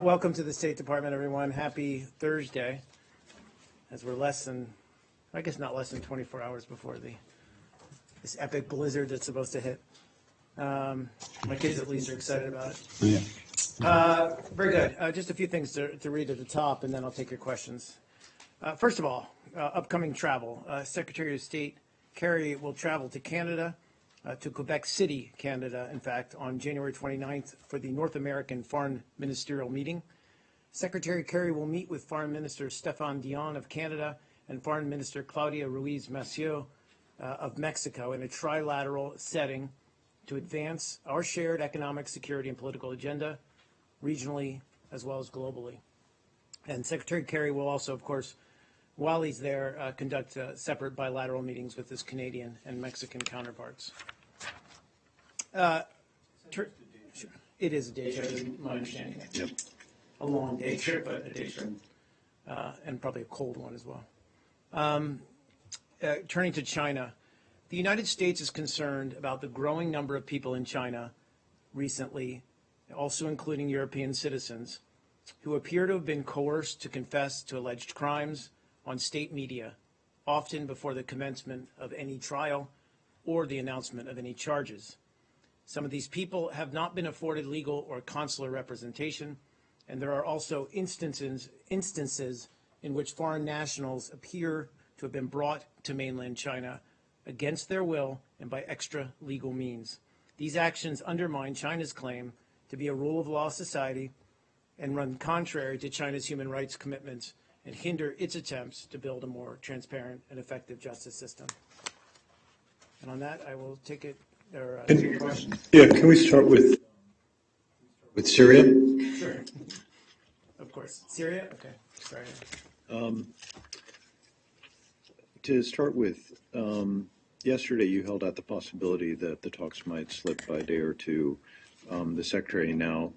Welcome to the State Department, everyone. Happy Thursday, as we're not less than 24 hours before this epic blizzard that's supposed to hit. My kids at least are excited about it. Yeah. Very good. Just a few things to read at the top, and then I'll take your questions. First of all, upcoming travel. Secretary of State Kerry will travel to Canada, to Quebec City, Canada, in fact, on January 29th for the North American Foreign Ministerial Meeting. Secretary Kerry will meet with Foreign Minister Stéphane Dion of Canada and Foreign Minister Claudia Ruiz Massieu of Mexico in a trilateral setting to advance our shared economic, security, and political agenda, regionally as well as globally. And Secretary Kerry will also, of course, while he's there, conduct separate bilateral meetings with his Canadian and Mexican counterparts. It is a day trip, is my understanding. Yep. A long day trip, but a day trip, and probably a cold one as well. Turning to China, the United States is concerned about the growing number of people in China recently, also including European citizens, who appear to have been coerced to confess to alleged crimes on state media, often before the commencement of any trial or the announcement of any charges. Some of these people have not been afforded legal or consular representation, and there are also instances in which foreign nationals appear to have been brought to mainland China against their will and by extra legal means. These actions undermine China's claim to be a rule of law society and run contrary to China's human rights commitments and hinder its attempts to build a more transparent and effective justice system. And on that, I will take it. Take your question. Yeah, can we start with Syria? Sure. Of course. Syria? Okay. Sorry. To start with, yesterday you held out the possibility that the talks might slip by a day or two. The Secretary now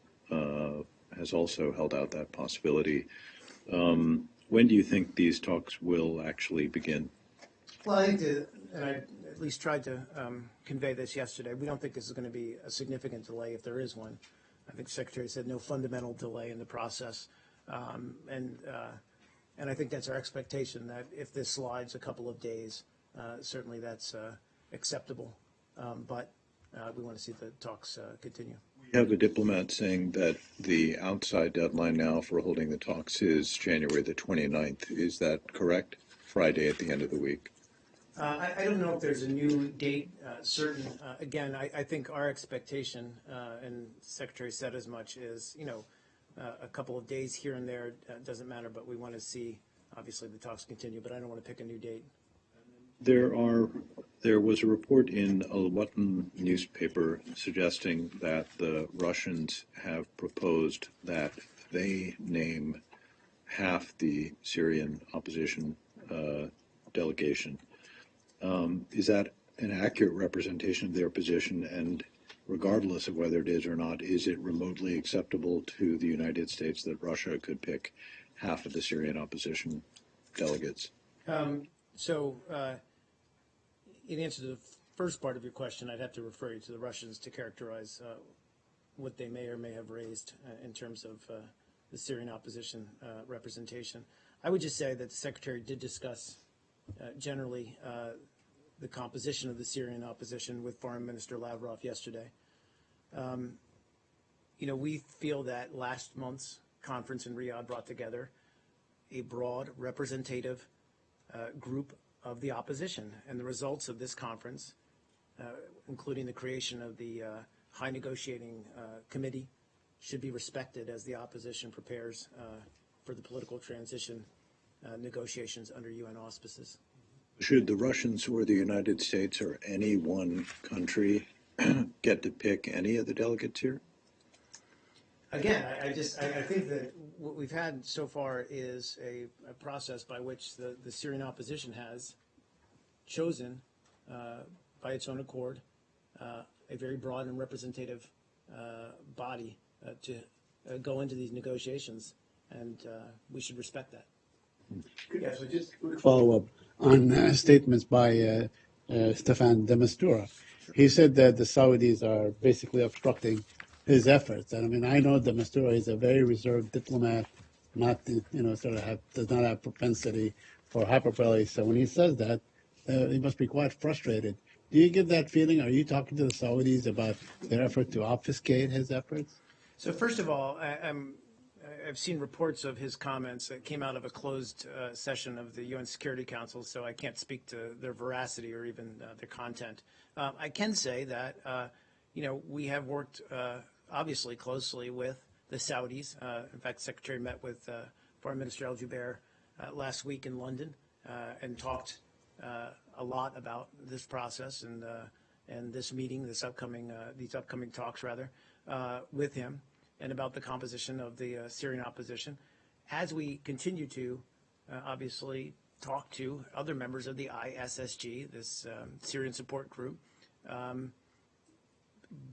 has also held out that possibility. When do you think these talks will actually begin? Well, I think, and I at least tried to convey this yesterday, we don't think this is going to be a significant delay if there is one. I think the Secretary said no fundamental delay in the process. And I think that's our expectation, that if this slides a couple of days, certainly that's acceptable. But we want to see the talks continue. We have a diplomat saying that the outside deadline now for holding the talks is January the 29th. Is that correct? Friday at the end of the week. I don't know if there's a new date certain. Again, I think our expectation, and the Secretary said as much, is, a couple of days here and there doesn't matter, but we want to see, obviously, the talks continue, but I don't want to pick a new date. There was a report in a Al-Watan newspaper suggesting that the Russians have proposed that they name half the Syrian opposition delegation. Is that an accurate representation of their position? And regardless of whether it is or not, is it remotely acceptable to the United States that Russia could pick half of the Syrian opposition delegates? In answer to the first part of your question, I'd have to refer you to the Russians to characterize what they may or may have raised in terms of the Syrian opposition representation. I would just say that the Secretary did discuss generally the composition of the Syrian opposition with Foreign Minister Lavrov yesterday. We feel that last month's conference in Riyadh brought together a broad, representative group of the opposition, and the results of this conference, including the creation of the High Negotiating Committee, should be respected as the opposition prepares for the political transition negotiations under UN auspices. Should the Russians or the United States or any one country get to pick any of the delegates here? Again, I think that what we've had so far is a process by which the Syrian opposition has chosen, by its own accord, a very broad and representative body to go into these negotiations, and we should respect that. Yes, so just a follow up on statements by Staffan de Mistura. He said that the Saudis are basically obstructing his efforts. And I mean, I know de Mistura is a very reserved diplomat, not, does not have propensity for hyperbole. So when he says that, he must be quite frustrated. Do you get that feeling? Are you talking to the Saudis about their effort to obfuscate his efforts? So first of all, I've seen reports of his comments that came out of a closed session of the UN Security Council, so I can't speak to their veracity or even their content. I can say that, we have worked obviously closely with the Saudis. In fact, the Secretary met with Foreign Minister Al Jubeir last week in London and talked a lot about this process and this meeting, these upcoming talks rather, with him, and about the composition of the Syrian opposition, as we continue to obviously talk to other members of the ISSG, this Syrian support group.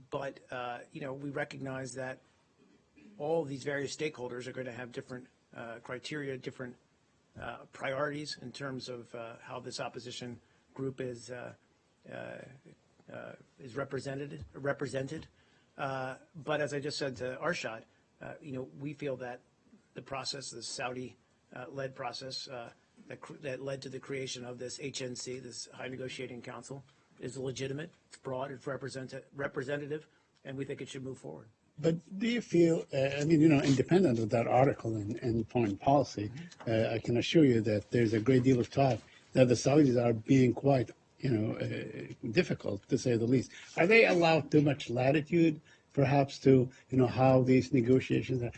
But we recognize that all these various stakeholders are going to have different criteria, different priorities in terms of how this opposition group is represented. But as I just said to Arshad, we feel that the process, the Saudi-led process that led to the creation of this HNC, this High Negotiating Council, is legitimate, it's broad, it's representative, and we think it should move forward. But do you feel, independent of that article in Foreign Policy, I can assure you that there's a great deal of talk that the Saudis are being quite, difficult, to say the least. Are they allowed too much latitude, perhaps, to, how these negotiations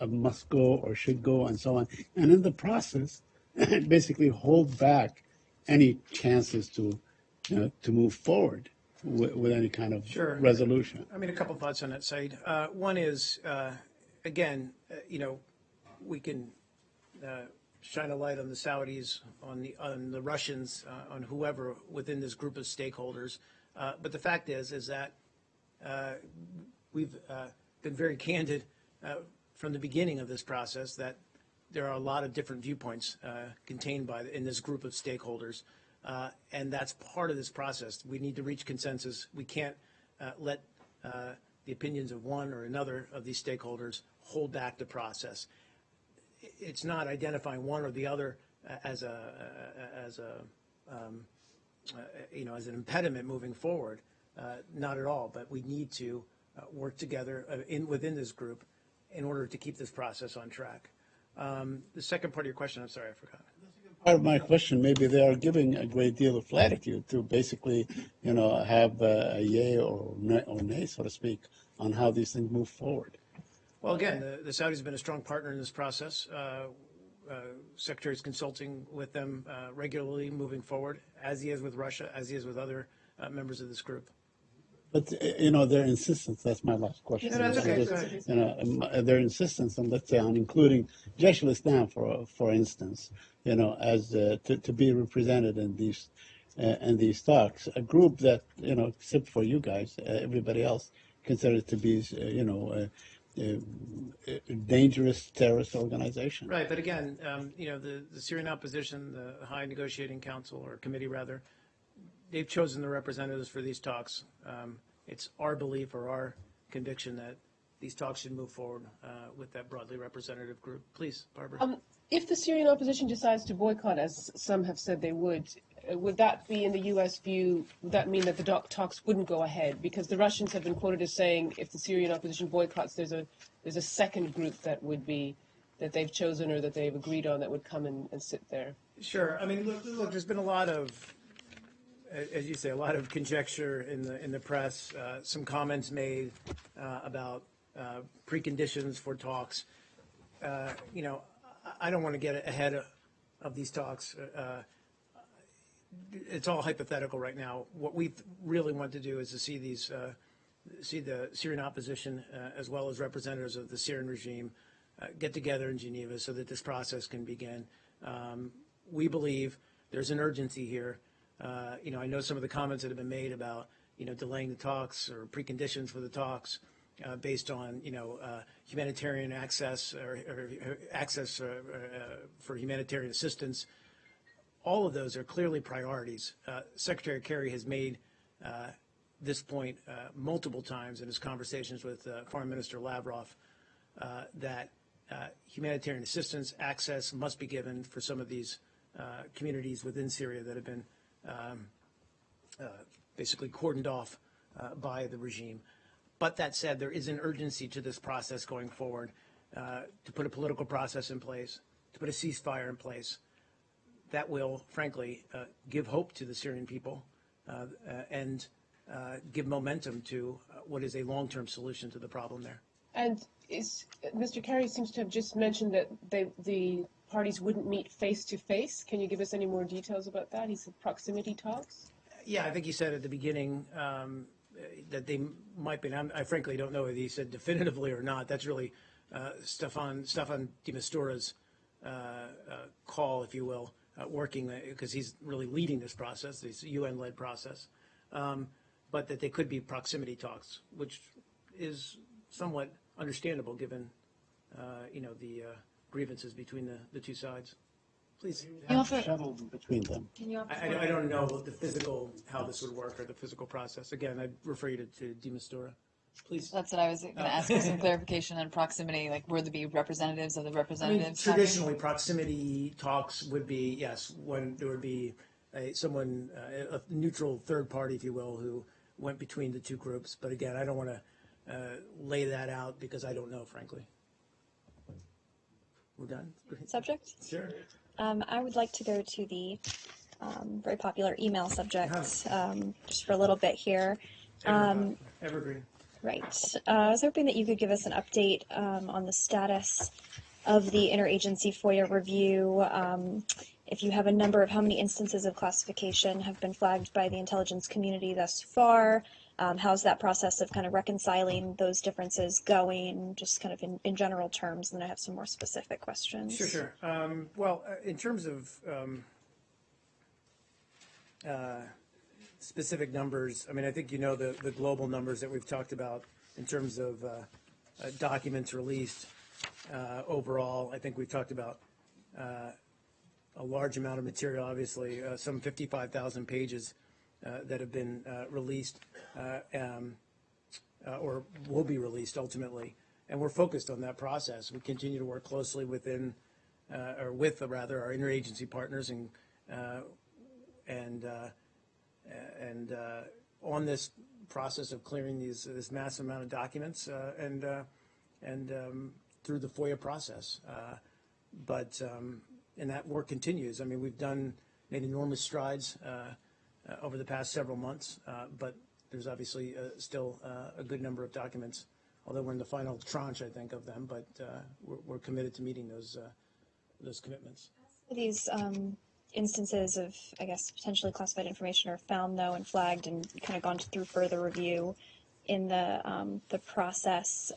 must go or should go and so on? And in the process, basically hold back any chances to move forward with any kind of resolution. I mean, a couple thoughts on that, Said. One is, again, we can shine a light on the Saudis, on the Russians, on whoever within this group of stakeholders. But the fact is that we've been very candid from the beginning of this process that there are a lot of different viewpoints contained in this group of stakeholders. And that's part of this process. We need to reach consensus. We can't let the opinions of one or another of these stakeholders hold back the process. It's not identifying one or the other as an impediment moving forward. Not at all. But we need to work together within this group in order to keep this process on track. The second part of your question, I'm sorry, I forgot. Part of my question, maybe they are giving a great deal of latitude to basically, have a yay or nay, so to speak, on how these things move forward. Well, again, the Saudis have been a strong partner in this process. Secretary is consulting with them regularly moving forward, as he is with Russia, as he is with other members of this group. But, their insistence, that's my last question. No, that's okay. Go ahead. Their insistence on, let's say, on including Jaish al-Islam, for instance, as to be represented in these talks, a group that, except for you guys, everybody else considered to be, a dangerous terrorist organization. Right, but again, the Syrian opposition, the High Negotiating Council, or committee rather, they've chosen the representatives for these talks. It's our belief or our conviction that these talks should move forward with that broadly representative group. Please, Barbara. If the Syrian opposition decides to boycott, as some have said they would that be, in the U.S. view, would that mean that the talks wouldn't go ahead? Because the Russians have been quoted as saying if the Syrian opposition boycotts, there's a second group that they've chosen or that they've agreed on that would come and sit there. Sure. I mean, look, there's been a lot of, as you say, a lot of conjecture in the press, some comments made about preconditions for talks. I don't want to get ahead of these talks. It's all hypothetical right now. What we really want to do is to see the Syrian opposition as well as representatives of the Syrian regime get together in Geneva so that this process can begin. We believe there's an urgency here. I know some of the comments that have been made about delaying the talks or preconditions for the talks based on humanitarian access or access for humanitarian assistance. All of those are clearly priorities. Secretary Kerry has made this point multiple times in his conversations with Foreign Minister Lavrov that humanitarian assistance access must be given for some of these communities within Syria that have been basically cordoned off by the regime. But that said, there is an urgency to this process going forward to put a political process in place, to put a ceasefire in place that will, frankly, give hope to the Syrian people and give momentum to what is a long-term solution to the problem there. And Mr. Kerry seems to have just mentioned that the parties wouldn't meet face-to-face. Can you give us any more details about that? He said proximity talks? Yeah, I think he said at the beginning that they might be. And I frankly don't know whether he said definitively or not. That's really Staffan de Mistura's call, if you will, working, because he's really leading this process, this UN-led process. But that they could be proximity talks, which is somewhat understandable given, the grievances between the two sides. Please. Shuttle between them. I don't know the physical, how this would work or the physical process. Again, I'd refer you to de Mistura. Please. That's what I was going to ask for some clarification on proximity. Like, would there be representatives of the representatives? Traditionally, proximity talks would be, yes, when there would be a neutral third party, if you will, who went between the two groups. But again, I don't want to lay that out because I don't know, frankly. We're done? Great. Subject? Sure. I would like to go to the very popular email subject just for a little bit here. Evergreen. Right. I was hoping that you could give us an update on the status of the interagency FOIA review. If you have a number of how many instances of classification have been flagged by the intelligence community thus far, how's that process of kind of reconciling those differences going, just kind of in general terms, and then I have some more specific questions. Sure. Well, in terms of specific numbers, I mean, I think you know the global numbers that we've talked about in terms of documents released overall. I think we've talked about a large amount of material, obviously, some 55,000 pages that have been released or will be released ultimately. And we're focused on that process. We continue to work closely with our interagency partners and on this process of clearing this massive amount of documents and through the FOIA process. And that work continues. I mean, we've made enormous strides over the past several months, but there's obviously still a good number of documents, although we're in the final tranche, I think, of them. But we're committed to meeting those commitments. These instances of, I guess, potentially classified information are found, though, and flagged and kind of gone through further review in the process.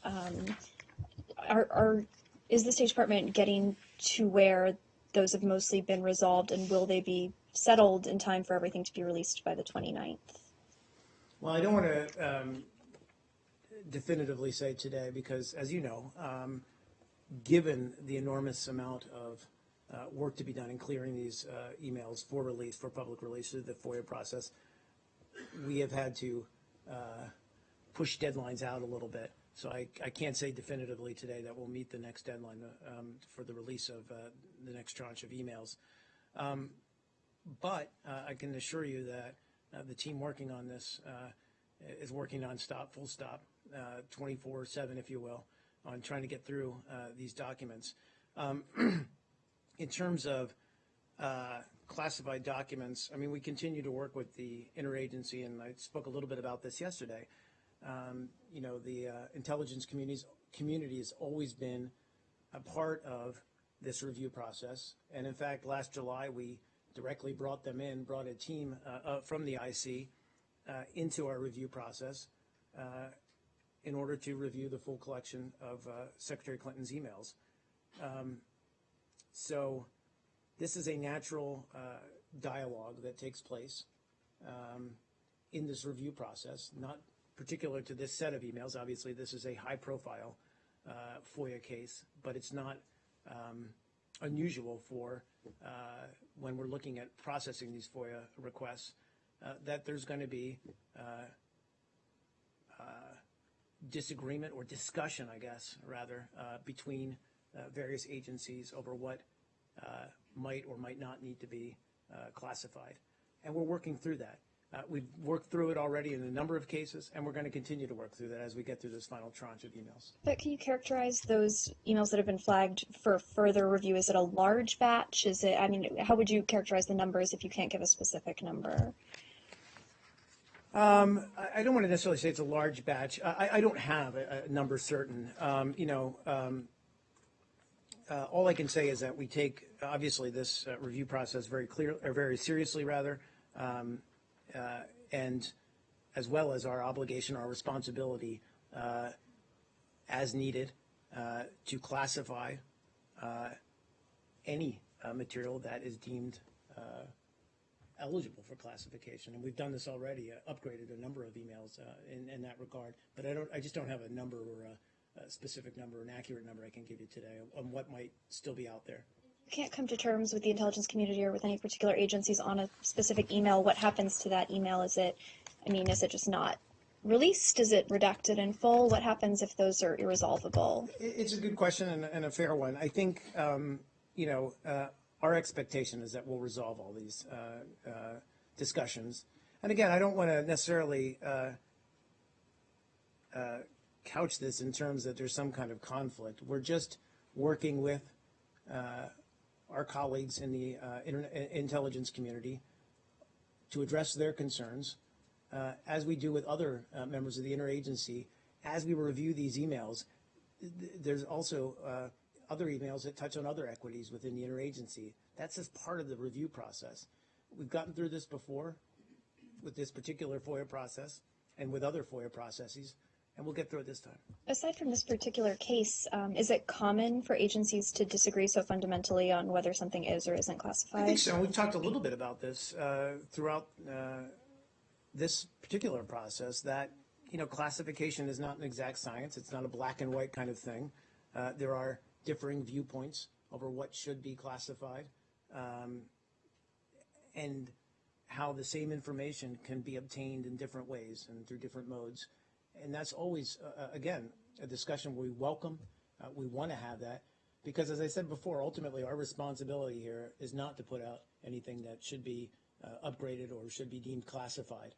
Is the State Department getting to where those have mostly been resolved, and will they be settled in time for everything to be released by the 29th? Well, I don't want to definitively say today because, as you know, given the enormous amount of work to be done in clearing these emails for release, for public release through the FOIA process, we have had to push deadlines out a little bit. So I can't say definitively today that we'll meet the next deadline for the release of the next tranche of emails. But I can assure you that the team working on this is working non-stop, full stop, 24/7, if you will, on trying to get through these documents. In terms of classified documents, I mean, we continue to work with the interagency, and I spoke a little bit about this yesterday. The intelligence community has always been a part of this review process. And in fact, last July, we directly brought a team from the IC into our review process in order to review the full collection of Secretary Clinton's emails. So this is a natural dialogue that takes place in this review process, not particular to this set of emails. Obviously, this is a high-profile FOIA case, but it's not unusual for when we're looking at processing these FOIA requests that there's going to be disagreement or discussion, I guess, rather, between various agencies over what might or might not need to be classified. And we're working through that. We've worked through it already in a number of cases, and we're going to continue to work through that as we get through this final tranche of emails. But can you characterize those emails that have been flagged for further review? Is it a large batch? Is it, I mean, how would you characterize the numbers if you can't give a specific number? I don't want to necessarily say it's a large batch. I don't have a number certain. All I can say is that we take, obviously, this review process very seriously, rather, and as well as our obligation, our responsibility, as needed, to classify any material that is deemed eligible for classification. And we've done this already, upgraded a number of emails in that regard. But I just don't have a number or a specific number, an accurate number I can give you today on what might still be out there. You can't come to terms with the intelligence community or with any particular agencies on a specific email. What happens to that email? Is it just not released? Is it redacted in full? What happens if those are irresolvable? It's a good question and a fair one. I think, our expectation is that we'll resolve all these discussions. And again, I don't want to necessarily couch this in terms that there's some kind of conflict. We're just working with our colleagues in the intelligence community to address their concerns, as we do with other members of the interagency. As we review these emails, there's also other emails that touch on other equities within the interagency. That's just part of the review process. We've gotten through this before with this particular FOIA process and with other FOIA processes, and we'll get through it this time. Aside from this particular case, is it common for agencies to disagree so fundamentally on whether something is or isn't classified? I think so. We've talked a little bit about this throughout this particular process, that classification is not an exact science. It's not a black and white kind of thing. There are differing viewpoints over what should be classified, and how the same information can be obtained in different ways and through different modes. And that's always, again, a discussion we welcome. We want to have that because, as I said before, ultimately our responsibility here is not to put out anything that should be upgraded or should be deemed classified.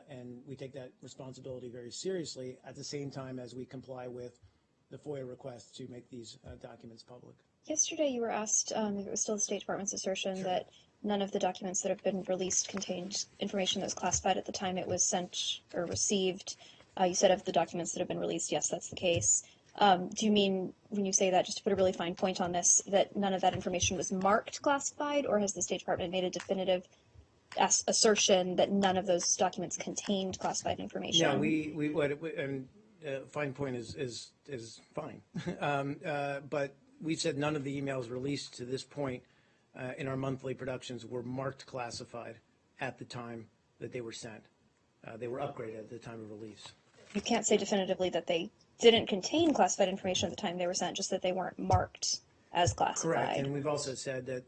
And we take that responsibility very seriously at the same time as we comply with the FOIA request to make these documents public. Yesterday you were asked, it was still the State Department's assertion that none of the documents that have been released contained information that was classified at the time it was sent or received. You said of the documents that have been released, yes, that's the case. Do you mean, when you say that, just to put a really fine point on this, that none of that information was marked classified, or has the State Department made a definitive assertion that none of those documents contained classified information? No, fine point is fine. But we've said none of the emails released to this point in our monthly productions were marked classified at the time that they were sent. They were upgraded at the time of release. You can't say definitively that they didn't contain classified information at the time they were sent, just that they weren't marked as classified. Correct, and we've also said that,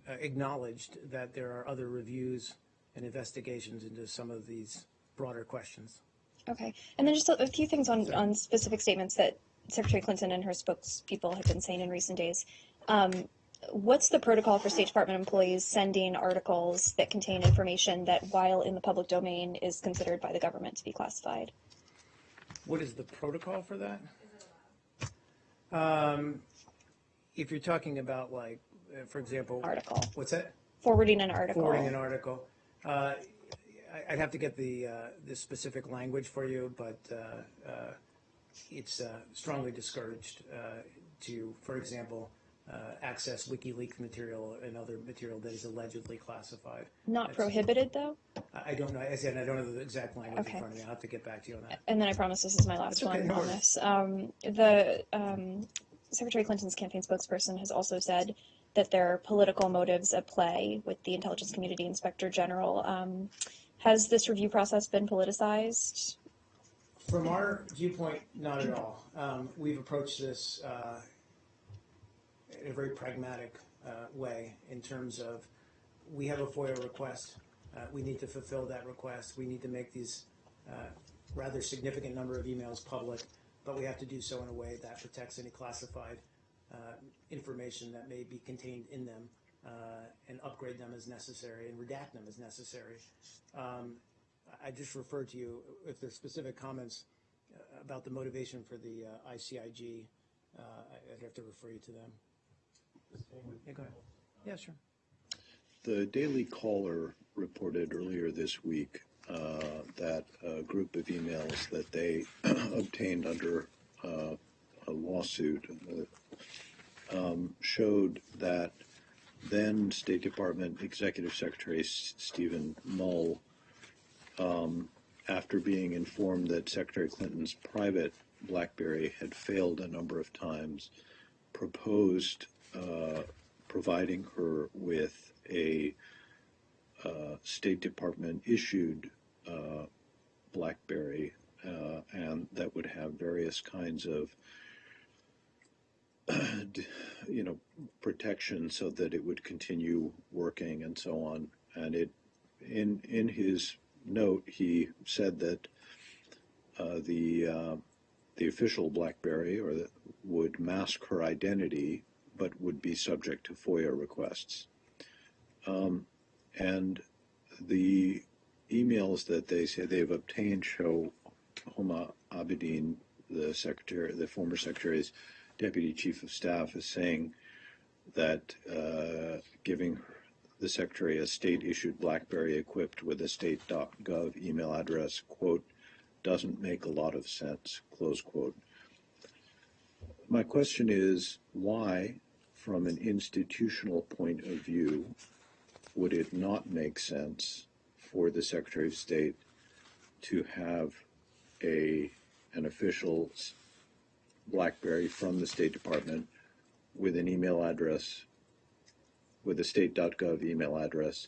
acknowledged that there are other reviews and investigations into some of these broader questions. Okay, and then just a few things on specific statements that Secretary Clinton and her spokespeople have been saying in recent days. What's the protocol for State Department employees sending articles that contain information that, while in the public domain, is considered by the government to be classified? What is the protocol for that? If you're talking about, like, for example, Article. What's that? Forwarding an article. Forwarding an article. I'd have to get the specific language for you, but it's strongly discouraged to, for example, access WikiLeaks material and other material that is allegedly classified. Not prohibited, though? I don't know. As I said, I don't have the exact language Okay. in front of me. I'll have to get back to you on that. And then I promise this is my last That's okay, one no on worries. this. Secretary Clinton's campaign spokesperson has also said that there are political motives at play with the intelligence community inspector general. Has this review process been politicized? From our viewpoint, not at all. We've approached this in a very pragmatic way in terms of we have a FOIA request. We need to fulfill that request. We need to make these rather significant number of emails public, but we have to do so in a way that protects any classified information that may be contained in them, and upgrade them as necessary and redact them as necessary. I just refer to you, if there's specific comments about the motivation for the ICIG, I'd have to refer you to them. Yeah, go ahead. Yeah, sure. The Daily Caller reported earlier this week that a group of emails that they obtained under a lawsuit showed that then State Department Executive Secretary Stephen Mull, after being informed that Secretary Clinton's private BlackBerry had failed a number of times, proposed providing her with a State Department issued BlackBerry, and that would have various kinds of protection so that it would continue working and so on. And in his note, he said that the official BlackBerry would mask her identity, but would be subject to FOIA requests. And the emails that they say they've obtained show Homa Abedin, the former secretary's deputy chief of staff, is saying that giving the secretary a state-issued BlackBerry equipped with a state.gov email address, quote, doesn't make a lot of sense, close quote. My question is, why, from an institutional point of view, would it not make sense for the Secretary of State to have an official BlackBerry from the State Department with an email address, with a state.gov email address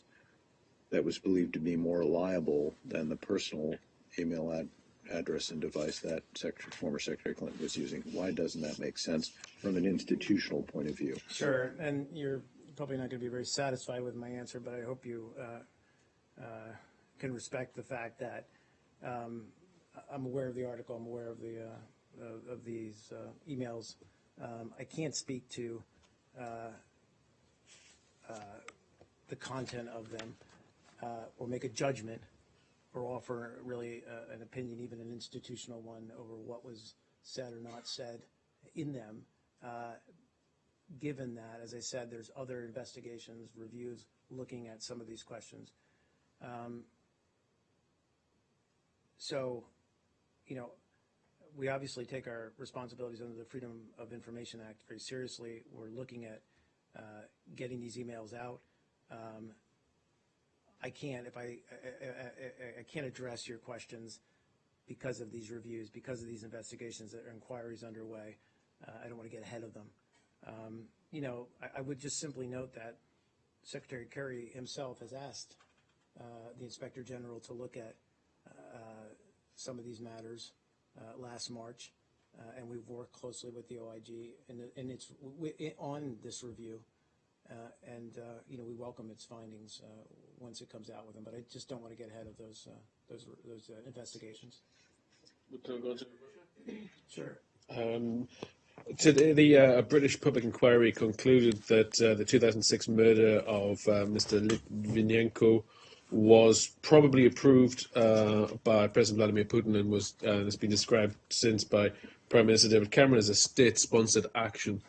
that was believed to be more reliable than the personal email address and device that former Secretary Clinton was using? Why doesn't that make sense from an institutional point of view? Sure, and you're probably not going to be very satisfied with my answer, but I hope you can respect the fact that I'm aware of the article, I'm aware of these emails. I can't speak to the content of them or make a judgment or offer really an opinion, even an institutional one, over what was said or not said in them. Given that, as I said, there's other investigations, reviews looking at some of these questions. So, we obviously take our responsibilities under the Freedom of Information Act very seriously. We're looking at getting these emails out. I can't address your questions because of these reviews, because of these investigations that are inquiries underway. I don't want to get ahead of them. I would just simply note that Secretary Kerry himself has asked the Inspector General to look at some of these matters last March, and we've worked closely with the OIG and it's on this review, and we welcome its findings once it comes out with them. But I just don't want to get ahead of those investigations. Can we go to Sure. Today, the British public inquiry concluded that the 2006 murder of Mr. Litvinenko was probably approved by President Vladimir Putin and has been described since by Prime Minister David Cameron as a state-sponsored action.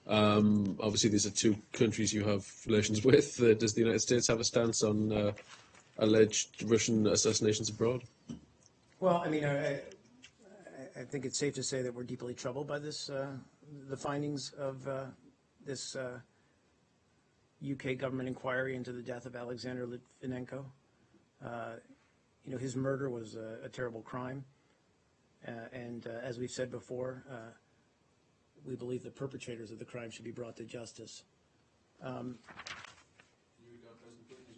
Obviously, these are two countries you have relations with. Does the United States have a stance on alleged Russian assassinations abroad? Well, I mean, I think it's safe to say that we're deeply troubled by this, the findings of this UK government inquiry into the death of Alexander Litvinenko. His murder was a terrible crime, and as we've said before, we believe the perpetrators of the crime should be brought to justice. One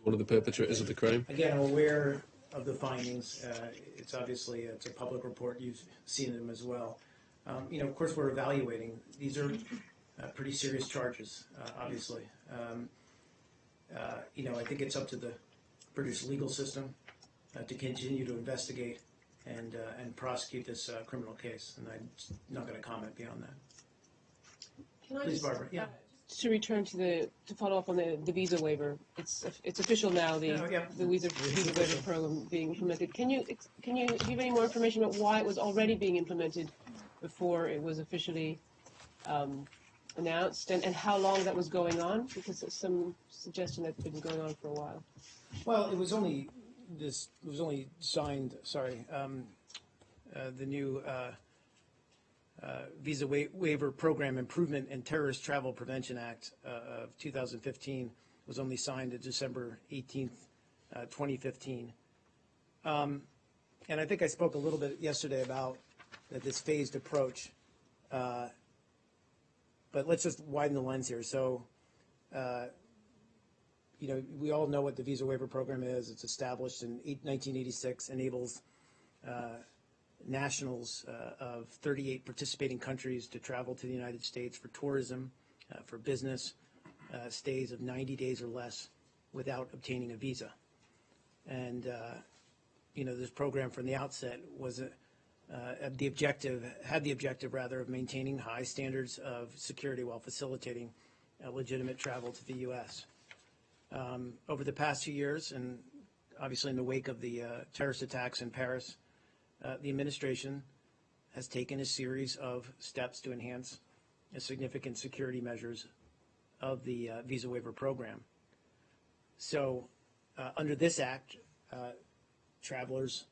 of the perpetrators of the crime? Again, I'm aware of the findings. It's a public report. You've seen them as well. Of course, we're evaluating. These are pretty serious charges, obviously. I think it's up to the British legal system to continue to investigate and prosecute this criminal case. And I'm not going to comment beyond that. Can I Please, just, Barbara. Yeah. to return to follow up on the visa waiver, it's official now. The Yeah. the visa waiver program being implemented. Can you give any more information about why it was already being implemented before it was officially announced, and how long that was going on? Because there's some suggestion that it's been going on for a while. Well, it was only signed. Sorry, the new Visa Waiver Program Improvement and Terrorist Travel Prevention Act of 2015 was only signed on December 18th, 2015. And I think I spoke a little bit yesterday about this phased approach. But let's just widen the lens here. So, we all know what the Visa Waiver Program is. It's established in 1986, enables nationals of 38 participating countries to travel to the United States for tourism, for business, stays of 90 days or less without obtaining a visa. And, this program from the outset was had the objective of maintaining high standards of security while facilitating legitimate travel to the U.S. Over the past few years, and obviously in the wake of the terrorist attacks in Paris, the administration has taken a series of steps to enhance the significant security measures of the Visa Waiver Program. So under this act, travelers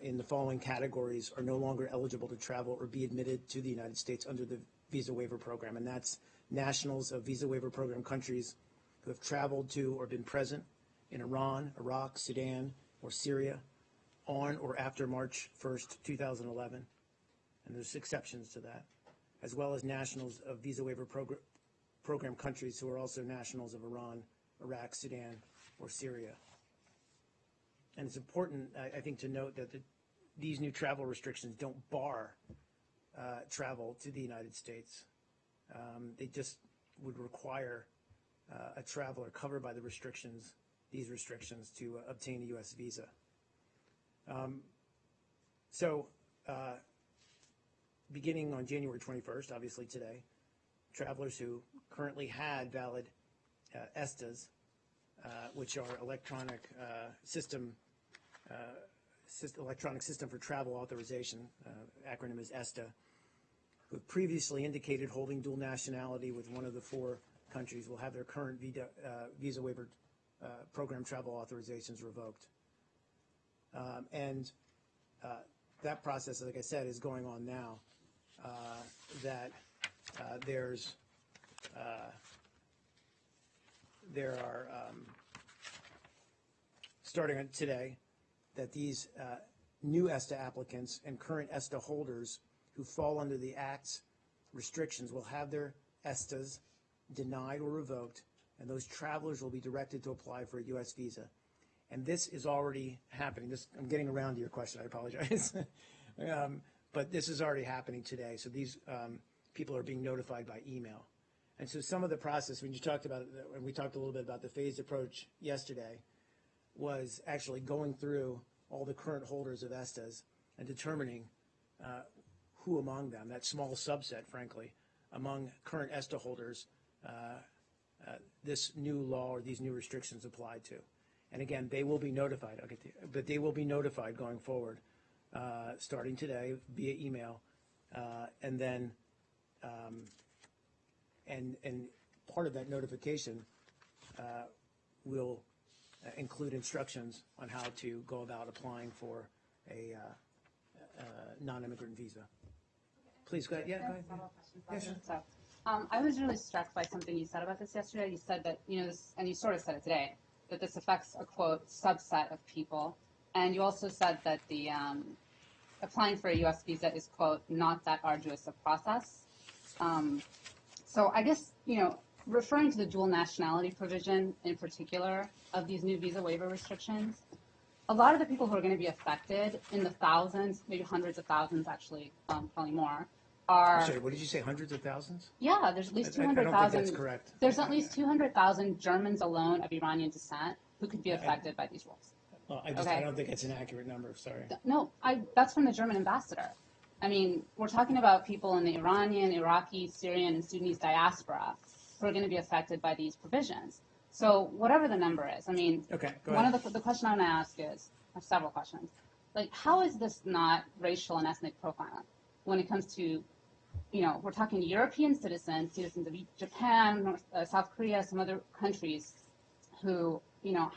in the following categories are no longer eligible to travel or be admitted to the United States under the Visa Waiver Program, and that's nationals of Visa Waiver Program countries who have traveled to or been present in Iran, Iraq, Sudan, or Syria on or after March 1st, 2011, and there's exceptions to that, as well as nationals of Visa Waiver Program countries who are also nationals of Iran, Iraq, Sudan, or Syria. And it's important, I think, to note that these new travel restrictions don't bar travel to the United States. They just would require a traveler covered by these restrictions to obtain a U.S. visa. Beginning on January 21st, obviously today, travelers who currently had valid ESTAs, which are electronic system for travel authorization, acronym is ESTA, who have previously indicated holding dual nationality with one of the four countries will have their current Visa Waiver Program travel authorizations revoked. And that process, like I said, is going on now. There are starting on today, that these new ESTA applicants and current ESTA holders who fall under the Act's restrictions will have their ESTAs denied or revoked, and those travelers will be directed to apply for a U.S. visa. And this is already happening. I'm getting around to your question, I apologize. But this is already happening today. So these people are being notified by email. And so some of the process, when we talked a little bit about the phased approach yesterday, was actually going through all the current holders of ESTAs and determining who among them, that small subset, frankly, among current ESTA holders, this new law or these new restrictions apply to. And again, they will be notified, but they will be notified going forward, starting today via email, and then, and part of that notification will include instructions on how to go about applying for a non-immigrant visa. Please go ahead. Yeah, go ahead. Yeah, sure. So, I was really struck by something you said about this yesterday. You said that, this, and you sort of said it today, that this affects a, quote, subset of people. And you also said that the applying for a U.S. visa is, quote, not that arduous a process. So I guess, referring to the dual nationality provision in particular of these new visa waiver restrictions, a lot of the people who are going to be affected, in the thousands, maybe hundreds of thousands actually, probably more, are... Sorry, what did you say, hundreds of thousands? Yeah, there's at least 200,000... I don't think that's correct. There's at least 200,000 Germans alone of Iranian descent who could be affected by these rules. Well, I Okay. don't think it's an accurate number. Sorry. No, that's from the German ambassador. I mean, we're talking about people in the Iranian, Iraqi, Syrian, and Sudanese diaspora who are going to be affected by these provisions. So whatever the number is, I mean, Okay, go one ahead. of the question I'm going to ask is, I have several questions, like how is this not racial and ethnic profiling when it comes to, we're talking European citizens, citizens of Japan, South Korea, some other countries who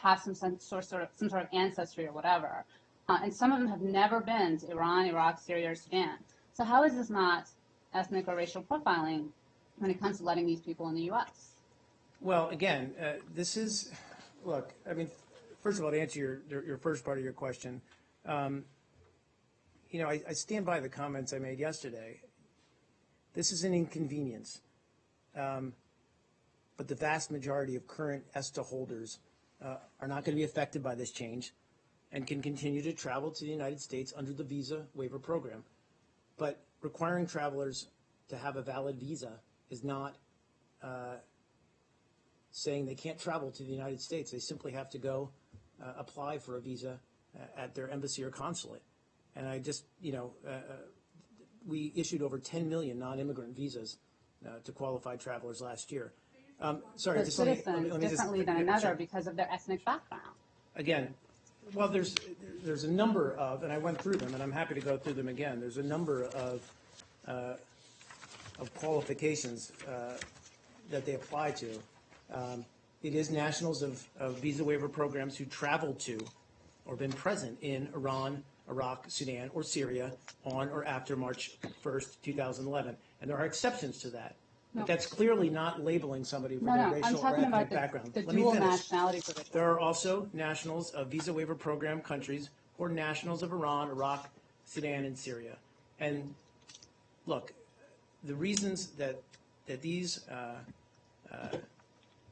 have some sort of ancestry or whatever, and some of them have never been to Iran, Iraq, Syria, or Sudan. So how is this not ethnic or racial profiling when it comes to letting these people in the U.S.? Well, again, this is, look, I mean, first of all, to answer your first part of your question, I stand by the comments I made yesterday. This is an inconvenience, but the vast majority of current ESTA holders are not going to be affected by this change and can continue to travel to the United States under the visa waiver program. But requiring travelers to have a valid visa is not saying they can't travel to the United States. They simply have to go apply for a visa at their embassy or consulate. And I just, we issued over 10 million non-immigrant visas to qualified travelers last year. Sorry, The just let me citizens just differently than yeah, another sure. because of their ethnic background. Again, well, there's a number of, and I went through them, and I'm happy to go through them again. There's a number of qualifications that they apply to. It is nationals of visa waiver programs who travel to or been present in Iran, Iraq, Sudan, or Syria on or after March 1st, 2011. And there are exceptions to that. But that's clearly not labeling somebody for their I'm racial or talking ethnic about background. the Let me dual finish. nationality provision. There are also nationals of visa waiver program countries or nationals of Iran, Iraq, Sudan, and Syria. And look, the reasons that these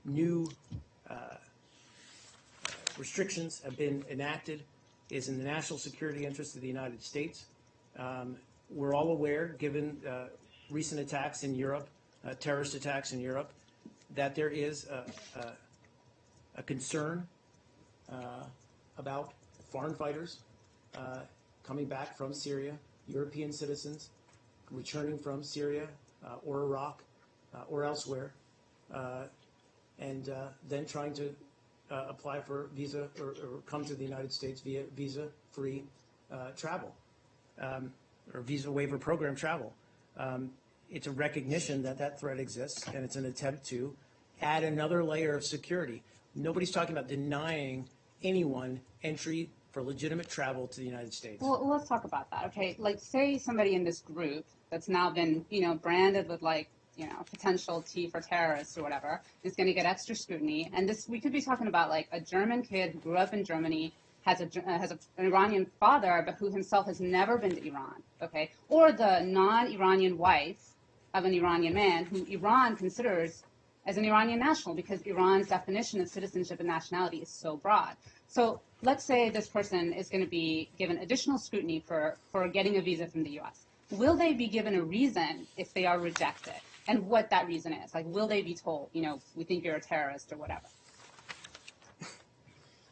new restrictions have been enacted is in the national security interest of the United States. We're all aware, given recent attacks in Europe, terrorist attacks in Europe, that there is a concern about foreign fighters coming back from Syria, European citizens returning from Syria or Iraq or elsewhere, and then trying to apply for visa or come to the United States via visa-free travel or visa waiver program travel. It's a recognition that that threat exists, and it's an attempt to add another layer of security. Nobody's talking about denying anyone entry for legitimate travel to the United States. Well, let's talk about that. Okay, like say somebody in this group that's now been, branded with potential T for terrorists or whatever is going to get extra scrutiny. And this, we could be talking about like a German kid who grew up in Germany, has an Iranian father, but who himself has never been to Iran. Okay, or the non-Iranian wife of an Iranian man who Iran considers as an Iranian national because Iran's definition of citizenship and nationality is so broad. So let's say this person is going to be given additional scrutiny for getting a visa from the U.S. Will they be given a reason if they are rejected? And what that reason is? Like, will they be told, we think you're a terrorist or whatever?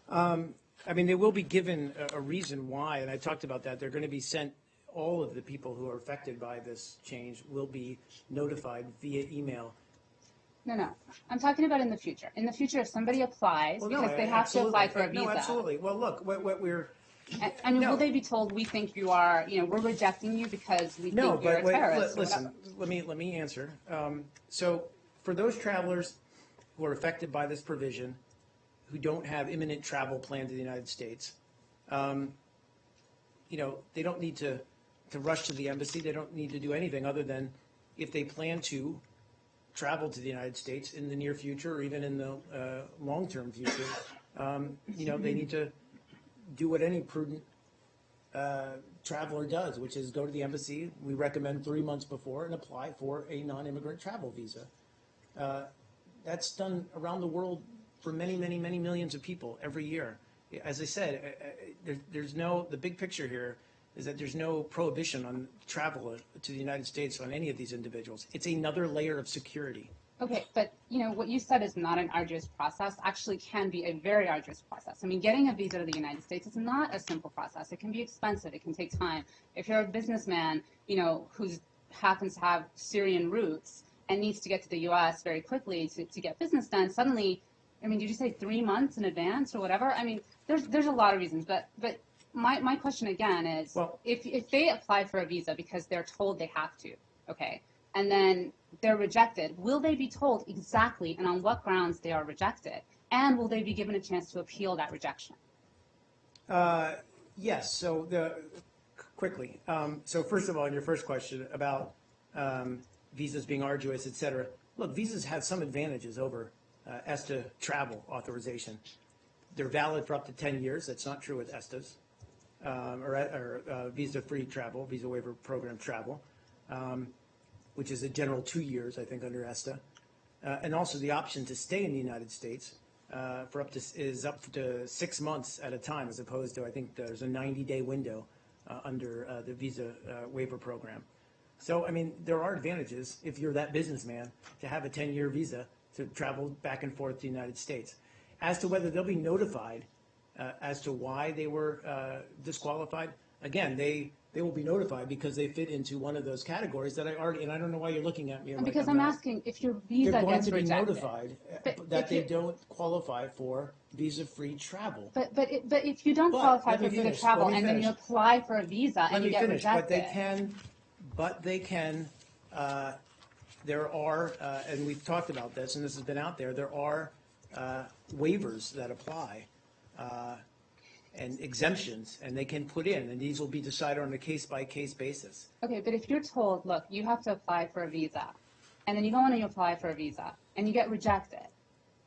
I mean, they will be given a reason why, and I talked about that. They're going to be sent, all of the people who are affected by this change will be notified via email. No. I'm talking about in the future. In the future, if somebody applies, Well, because they have to apply for a visa. No, absolutely. Well, look, what we're... I mean, No. will they be told, we think you are, we're rejecting you because we No, think you're but a wait, terrorist? or listen, whatever? let me answer. So for those travelers who are affected by this provision, who don't have imminent travel planned to the United States, they don't need to rush to the embassy. They don't need to do anything other than if they plan to travel to the United States in the near future or even in the long-term future, they need to do what any prudent traveler does, which is go to the embassy. We recommend 3 months before and apply for a non-immigrant travel visa. That's done around the world for many, many, many millions of people every year. As I said, the big picture here is that there's no prohibition on travel to the United States on any of these individuals. It's another layer of security. Okay, but what you said is not an arduous process actually can be a very arduous process. I mean, getting a visa to the United States is not a simple process. It can be expensive. It can take time. If you're a businessman, who happens to have Syrian roots and needs to get to the U.S. very quickly to get business done, suddenly, I mean, did you say 3 months in advance or whatever? I mean, there's a lot of reasons. But my question again is, Well, if they apply for a visa because they're told they have to, okay, and then they're rejected, will they be told exactly and on what grounds they are rejected? And will they be given a chance to appeal that rejection? Yes. So quickly. So first of all, in your first question about visas being arduous, et cetera. Look, visas have some advantages over ESTA travel authorization. They're valid for up to 10 years. That's not true with ESTAs or visa-free travel, visa waiver program travel, which is a general 2 years, I think, under ESTA. And also the option to stay in the United States is up to 6 months at a time, as opposed to, I think there's a 90-day window under the visa waiver program. So, I mean, there are advantages if you're that businessman to have a 10-year visa to travel back and forth to the United States. As to whether they'll be notified as to why they were disqualified, again, they will be notified because they fit into one of those categories that I already, and I don't know why you're looking at me. Because I'm asking if your visa they're going gets to be rejected. notified that they don't qualify for visa-free travel. But if you don't qualify for visa travel and then you apply for a visa and you get rejected. But they can. There are, and we've talked about this, and this has been out there. There are waivers that apply and exemptions, and they can put in, and these will be decided on a case-by-case basis. Okay, but if you're told, look, you have to apply for a visa, and then you go on and you apply for a visa, and you get rejected,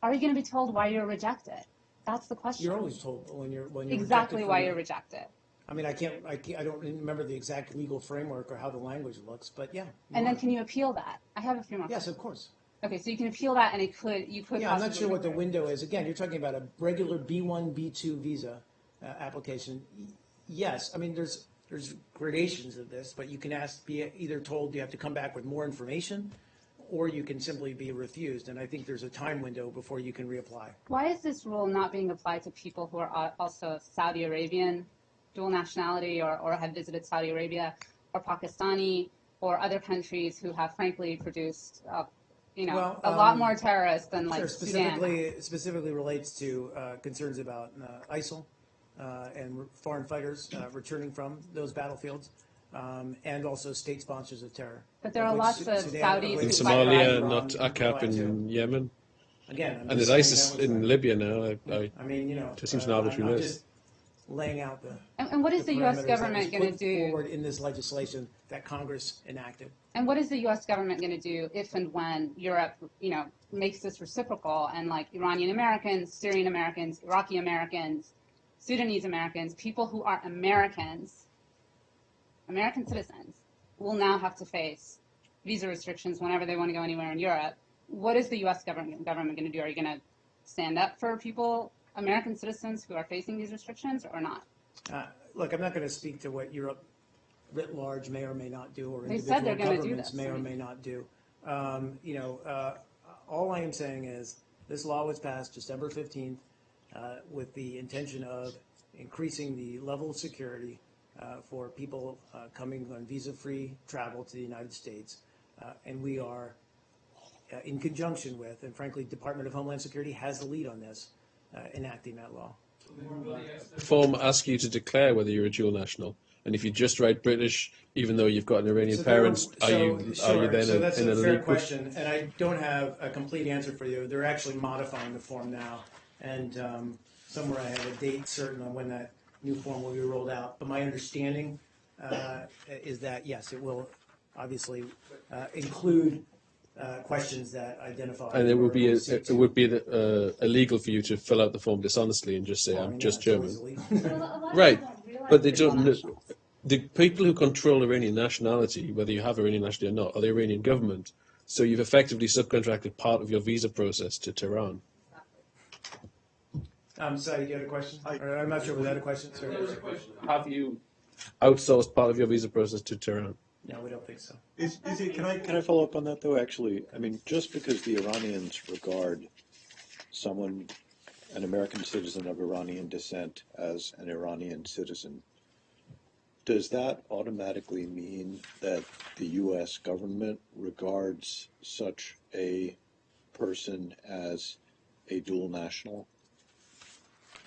are you going to be told why you're rejected? That's the question. You're always told when you're exactly why you're rejected. I mean, I don't remember the exact legal framework or how the language looks, but yeah. And then can you appeal that? I have a few more. Yes, of course. Okay, so you can appeal that, and you could. Yeah, I'm not sure what the window is. Again, you're talking about a regular B1, B2 visa application. Yes, I mean there's gradations of this, but you can be either told you have to come back with more information, or you can simply be refused. And I think there's a time window before you can reapply. Why is this rule not being applied to people who are also Saudi Arabian, dual nationality, or have visited Saudi Arabia, or Pakistani, or other countries who have frankly produced a lot more terrorists than like Sudan? Specifically relates to concerns about ISIL and foreign fighters returning from those battlefields, and also state sponsors of terror. But there are lots of Saudis in Somalia, not ACAP in Yemen. Again, and there's ISIS in Libya now. I mean, it just seems an arbitrary list. Laying out and what is the U.S. government going to do forward in this legislation that Congress enacted? And what is the U.S. government going to do if and when Europe, makes this reciprocal and like Iranian Americans, Syrian Americans, Iraqi Americans, Sudanese Americans, people who are Americans, American citizens, will now have to face visa restrictions whenever they want to go anywhere in Europe? What is the U.S. government going to do? Are you going to stand up for people, American citizens who are facing these restrictions, or not? Look, I'm not going to speak to what Europe writ large may or may not do, or they said individual they're governments do this. may or may not do. All I am saying is this law was passed December 15th with the intention of increasing the level of security for people coming on visa-free travel to the United States, and we are in conjunction with, and frankly, Department of Homeland Security has the lead on this, enacting that law. The form asks you to declare whether you're a dual national, and if you just write British, even though you've got an Iranian parent, are you then so that's in a a fair loop? question, and I don't have a complete answer for you. They're actually modifying the form now, and somewhere I have a date certain on when that new form will be rolled out. But my understanding is that yes, it will obviously include questions that identify. And it would be illegal for you to fill out the form dishonestly and just say I'm just German. Right, but they don't. The people who control Iranian nationality, whether you have Iranian nationality or not, are the Iranian government. So you've effectively subcontracted part of your visa process to Tehran. Sorry, you had a question? Or, I'm not sure, was that a question? Sorry. Have you outsourced part of your visa process to Tehran? No, we don't think so. Is it, can I follow up on that though? Actually, I mean, just because the Iranians regard someone, an American citizen of Iranian descent, as an Iranian citizen, does that automatically mean that the U.S. government regards such a person as a dual national?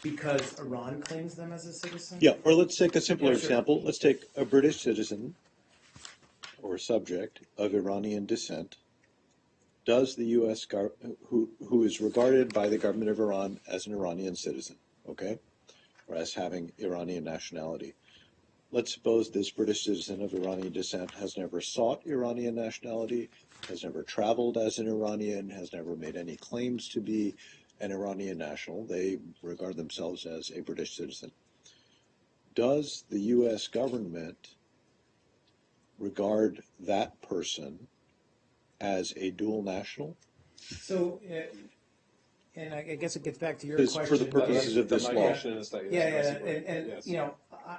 Because Iran claims them as a citizen? Yeah, or let's take a simpler Yeah, sure. example. Let's take a British citizen or subject of Iranian descent. Does the U.S. who is regarded by the government of Iran as an Iranian citizen, okay, or as having Iranian nationality? Let's suppose this British citizen of Iranian descent has never sought Iranian nationality, has never traveled as an Iranian, has never made any claims to be an Iranian national. They regard themselves as a British citizen. Does the U.S. government regard that person as a dual national? So, and I guess it gets back to your Because question. for the purposes of this My law. question is that, Yeah, yes, yeah, basically, and yes. you know,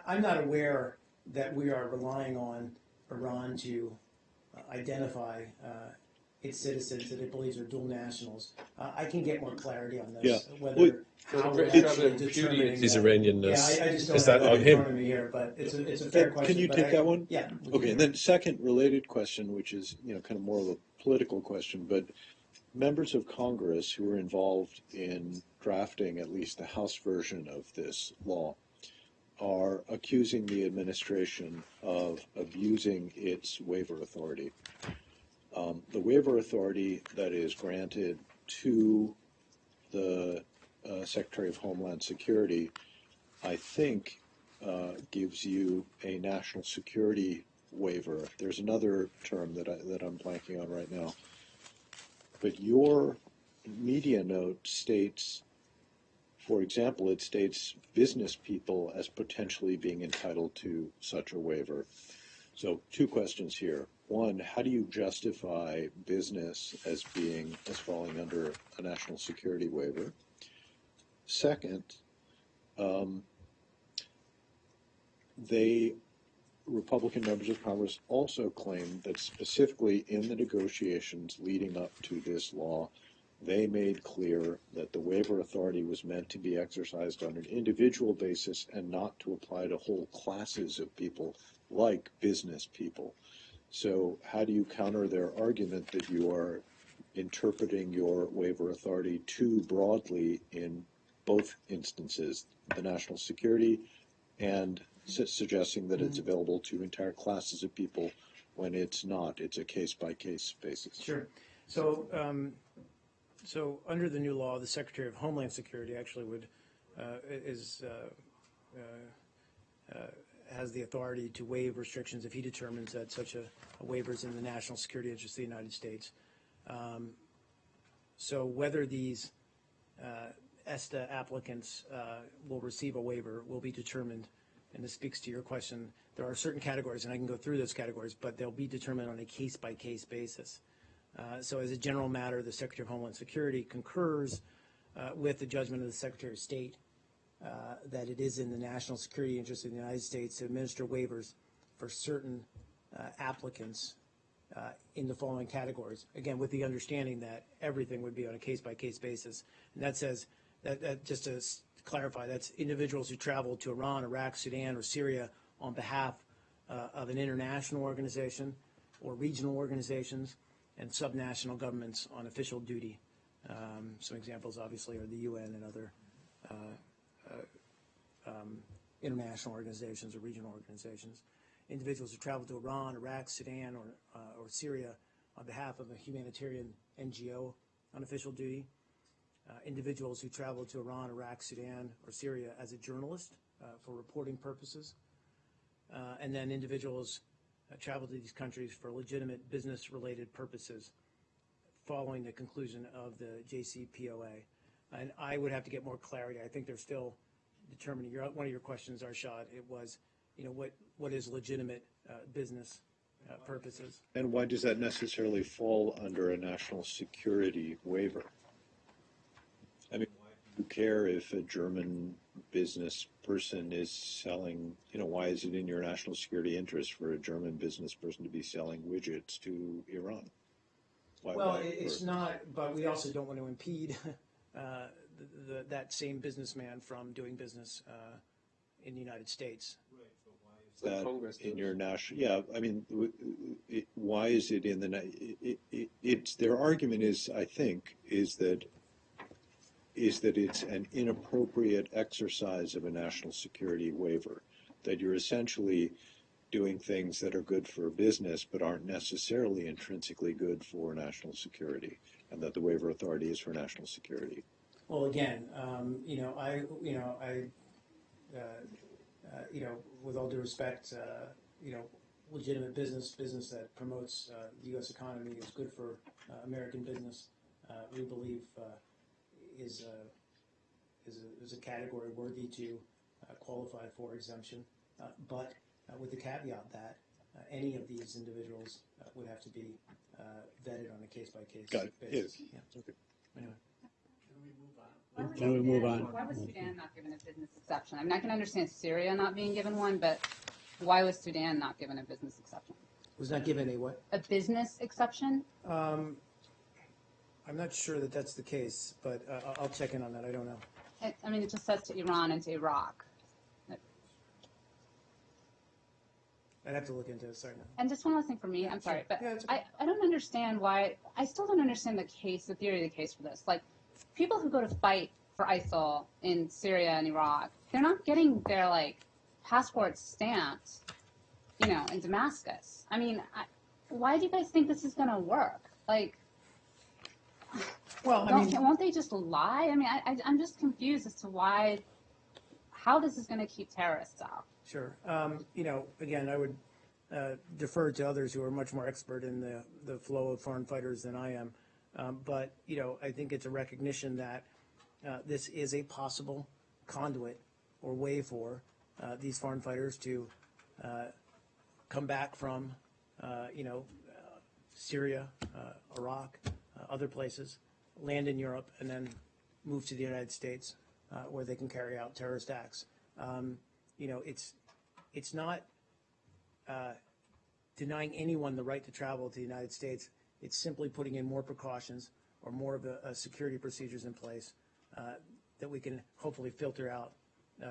I'm not aware that we are relying on Iran to identify its citizens that it believes are dual nationals. I can get more clarity on this, Yeah. whether Well, how we're British actually traveler Judy determining is that. Iranian-ness. Yeah, I just don't Is have that that on in him? front of me here, but it's a fair question. Can you but take that one? Yeah. we Okay, can. and then second related question, which is, you know, kind of more of a political question, but members of Congress who were involved in drafting at least the House version of this law are accusing the administration of abusing its waiver authority. The waiver authority that is granted to the Secretary of Homeland Security, I think, gives you a national security waiver. There's another term that I'm blanking on right now. But your media note states, for example, it states business people as potentially being entitled to such a waiver. So two questions here. One, how do you justify business as falling under a national security waiver? Second, Republican members of Congress also claim that specifically in the negotiations leading up to this law, they made clear that the waiver authority was meant to be exercised on an individual basis and not to apply to whole classes of people like business people. So how do you counter their argument that you are interpreting your waiver authority too broadly in both instances, the national security and suggesting that it's available to entire classes of people when it's not? It's a case-by-case basis. Sure. So, so under the new law, the Secretary of Homeland Security actually has the authority to waive restrictions if he determines that such a waiver is in the national security interest of the United States. So whether these ESTA applicants will receive a waiver will be determined, and this speaks to your question. There are certain categories, and I can go through those categories, but they'll be determined on a case-by-case basis. So as a general matter, the Secretary of Homeland Security concurs with the judgment of the Secretary of State that it is in the national security interest of the United States to administer waivers for certain applicants in the following categories. Again, with the understanding that everything would be on a case-by-case basis. And that says, that just to clarify, that's individuals who travel to Iran, Iraq, Sudan, or Syria on behalf of an international organization or regional organizations and subnational governments on official duty. Some examples, obviously, are the UN and other international organizations or regional organizations. Individuals who travel to Iran, Iraq, Sudan, or Syria on behalf of a humanitarian NGO on official duty. Individuals who travel to Iran, Iraq, Sudan, or Syria as a journalist for reporting purposes. And then individuals travel to these countries for legitimate business-related purposes following the conclusion of the JCPOA. And I would have to get more clarity. I think they're still determining. One of your questions, Arshad, it was, you know, what is legitimate business purposes? And why does that necessarily fall under a national security waiver? I mean, you care if a German business person is selling, why is it in your national security interest for a German business person to be selling widgets to Iran? Well, it's not, but we also don't want to impede that same businessman from doing business in the United States. That Congress in does. your national, yeah, I mean, why is it in the, it's, their argument is, I think, is that it's an inappropriate exercise of a national security waiver, that you're essentially doing things that are good for business but aren't necessarily intrinsically good for national security, and that the waiver authority is for national security. Well, again, with all due respect, legitimate business that promotes the U.S. economy is good for American business. We believe is a category worthy to qualify for exemption, but with the caveat that any of these individuals would have to be vetted on a case-by-case Got it. basis. Yeah. Yeah. Okay. Anyway. Can we move on? Why was Sudan not given a business exception? I mean, I can understand Syria not being given one, but why was Sudan not given a business exception? Was not given a what? A business exception? I'm not sure that that's the case, but I'll check in on that. I don't know. I mean, it just says to Iran and to Iraq. I'd have to look into it. Sorry. No. And just one last thing for me, I'm sorry, but Yeah, it's okay. I don't understand why, I still don't understand the theory of the case for this. Like, people who go to fight for ISIL in Syria and Iraq, they're not getting their, like, passports stamped, in Damascus. I mean, why do you guys think this is going to work? Like, Well, won't they just lie? I mean, I'm just confused as to how this is going to keep terrorists out. sure. Again, I would defer to others who are much more expert in the flow of foreign fighters than I am. But I think it's a recognition that this is a possible conduit or way for these foreign fighters to come back from, Syria, Iraq, other places, land in Europe, and then move to the United States, where they can carry out terrorist acts. It's not denying anyone the right to travel to the United States. It's simply putting in more precautions or more of a security procedures in place that we can hopefully filter out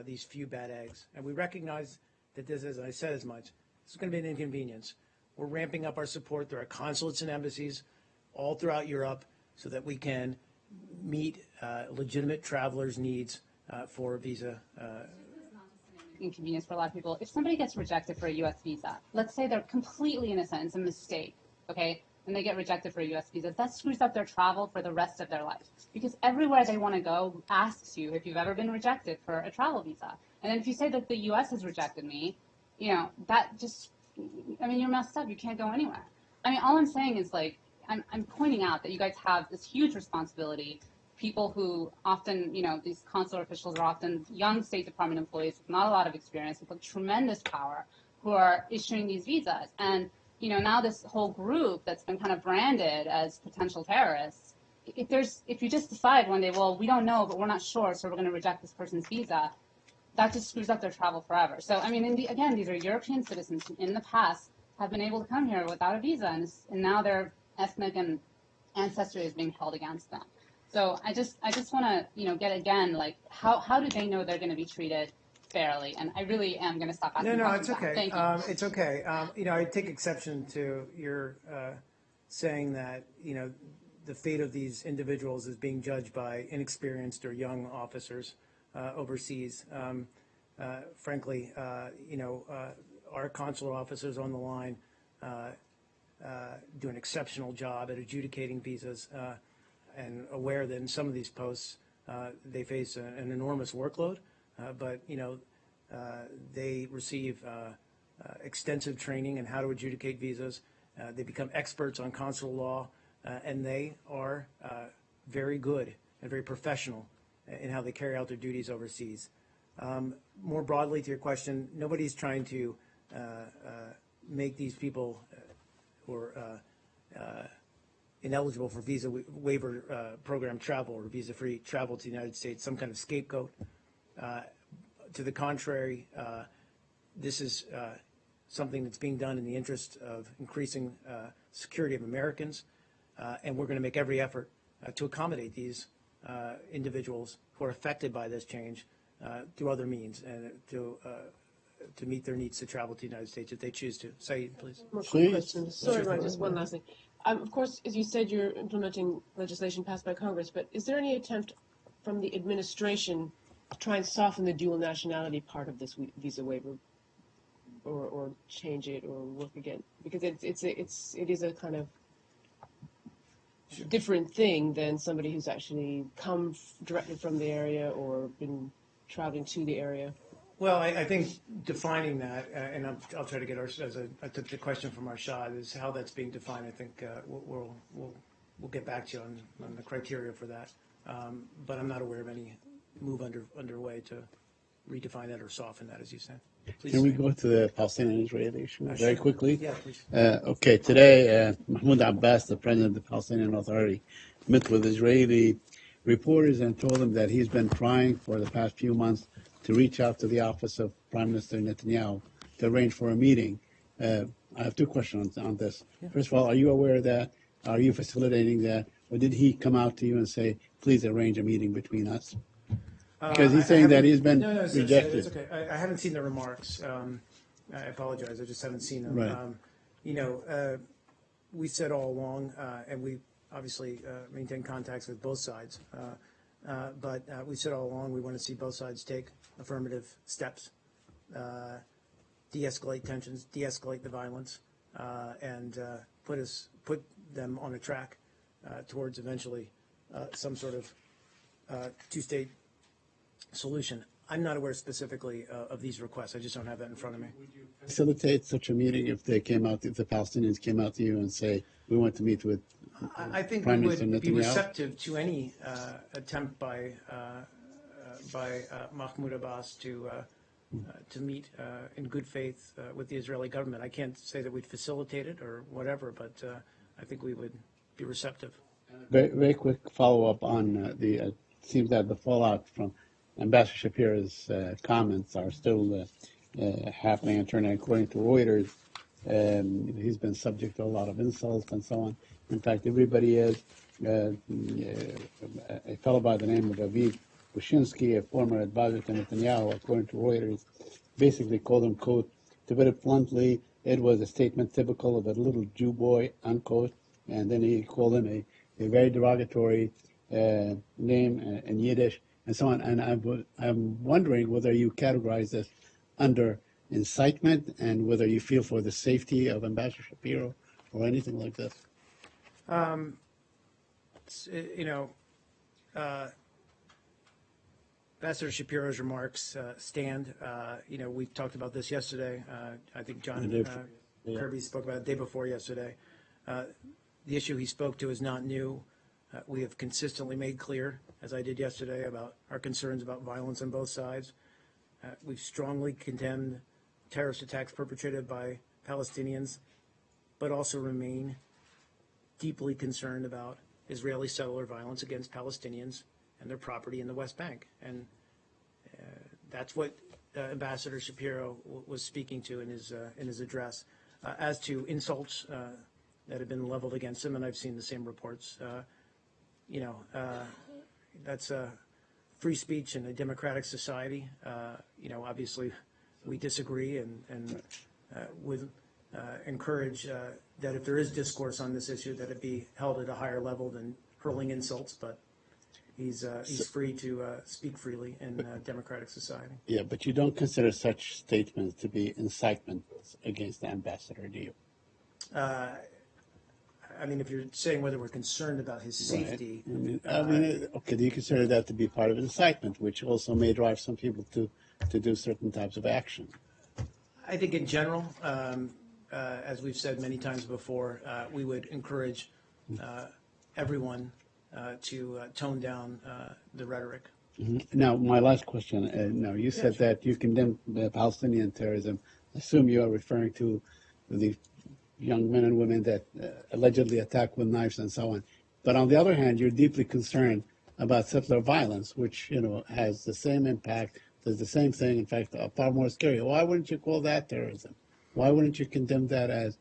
these few bad eggs. And we recognize that this, as I said as much, this is going to be an inconvenience. We're ramping up our support through our consulates and embassies all throughout Europe so that we can meet legitimate travelers' needs for visa. Inconvenience for a lot of people. If somebody gets rejected for a U.S. visa, let's say they're completely innocent, it's a mistake, okay, and they get rejected for a U.S. visa, that screws up their travel for the rest of their life. Because everywhere they want to go asks you if you've ever been rejected for a travel visa. And then if you say that the U.S. has rejected me, that just, you're messed up. You can't go anywhere. I mean, all I'm saying is, like, I'm pointing out that you guys have this huge responsibility. People who often, these consular officials are often young State Department employees with not a lot of experience, with tremendous power, who are issuing these visas. And, now this whole group that's been kind of branded as potential terrorists, if you just decide one day, well, we don't know, but we're not sure, so we're going to reject this person's visa, that just screws up their travel forever. So, I mean, again, these are European citizens who in the past have been able to come here without a visa, and now their ethnic and ancestry is being held against them. So I just want to, get again, like, how do they know they're going to be treated fairly? And I really am going to stop asking No, questions it's now. okay. Thank you. It's okay. I take exception to your saying that, the fate of these individuals is being judged by inexperienced or young officers overseas. Frankly, our consular officers on the line do an exceptional job at adjudicating visas and aware that in some of these posts they face an enormous workload, but they receive extensive training in how to adjudicate visas. They become experts on consular law, and they are very good and very professional in how they carry out their duties overseas. More broadly to your question, nobody's trying to make these people who are ineligible for visa waiver program travel or visa-free travel to the United States some kind of scapegoat. To the contrary, this is something that's being done in the interest of increasing security of Americans, and we're going to make every effort to accommodate these individuals who are affected by this change through other means and to meet their needs to travel to the United States if they choose to. Saeed, please. More Please. quick questions. Sorry, Ryan, just one last thing. Of course, as you said, you're implementing legislation passed by Congress, but is there any attempt from the administration to try and soften the dual nationality part of this visa waiver, or change it, or work again? Because it is a kind of different thing than somebody who's actually come directly from the area or been traveling to the area. Well, I think defining that, and I'll try to get I took the question from Arshad, is how that's being defined. I think we'll get back to you on the criteria for that. But I'm not aware of any move underway to redefine that or soften that, as you said. Please. Can we go to the Palestinian-Israeli issue very quickly? Yeah, please. Okay, today Mahmoud Abbas, the president of the Palestinian Authority, met with Israeli reporters and told them that he's been trying for the past few months to reach out to the office of Prime Minister Netanyahu to arrange for a meeting. I have two questions on this. Yeah. First of all, are you aware of that? Are you facilitating that? Or did he come out to you and say, please arrange a meeting between us? Because he's saying that he's been No, rejected. it's okay. I haven't seen the remarks. I apologize. I just haven't seen them. Right. We said all along, and we obviously maintain contacts with both sides, but we said all along we want to see both sides take affirmative steps, de-escalate tensions, de-escalate the violence, and put them on a track towards eventually some sort of two-state solution. I'm not aware specifically of these requests. I just don't have that in front of me. Facilitate such a meeting if they came out, if the Palestinians came out to you and say, we want to meet with I think Prime we Minister would be Netanyahu? receptive to any attempt by Mahmoud Abbas to meet in good faith with the Israeli government. I can't say that we'd facilitate it or whatever, but I think we would be receptive. Very, very quick follow-up on it seems that the fallout from Ambassador Shapiro's comments are still happening and turning. According to Reuters, he's been subject to a lot of insults and so on. In fact, everybody is. A fellow by the name of Aviv Bushinsky, a former advisor to Netanyahu, according to Reuters, basically called him, quote, to put it bluntly, it was a statement typical of a little Jew boy, unquote. And then he called him a very derogatory name in Yiddish and so on. And I'm wondering whether you categorize this under incitement and whether you feel for the safety of Ambassador Shapiro or anything like this. Ambassador Shapiro's remarks stand. We talked about this yesterday. I think John Kirby spoke about it the day before yesterday. The issue he spoke to is not new. We have consistently made clear, as I did yesterday, about our concerns about violence on both sides. We've strongly condemned terrorist attacks perpetrated by Palestinians, but also remain deeply concerned about Israeli settler violence against Palestinians and their property in the West Bank. And that's what Ambassador Shapiro was speaking to in his address. As to insults that have been leveled against him, and I've seen the same reports, that's free speech in a democratic society. Obviously we disagree and would encourage that if there is discourse on this issue, that it be held at a higher level than hurling insults, but he's free to speak freely in a democratic society. Yeah, but you don't consider such statements to be incitement against the ambassador, do you? If you're saying whether we're concerned about his safety. Right. Okay, do you consider that to be part of incitement, which also may drive some people to do certain types of action? I think in general, as we've said many times before, we would encourage everyone to tone down the rhetoric. Mm-hmm. Now, my last question. Now, you said that you condemn Palestinian terrorism. I assume you are referring to the young men and women that allegedly attack with knives and so on. But on the other hand, you're deeply concerned about settler violence, which has the same impact, does the same thing. In fact, far more scary. Why wouldn't you call that terrorism? Why wouldn't you condemn that as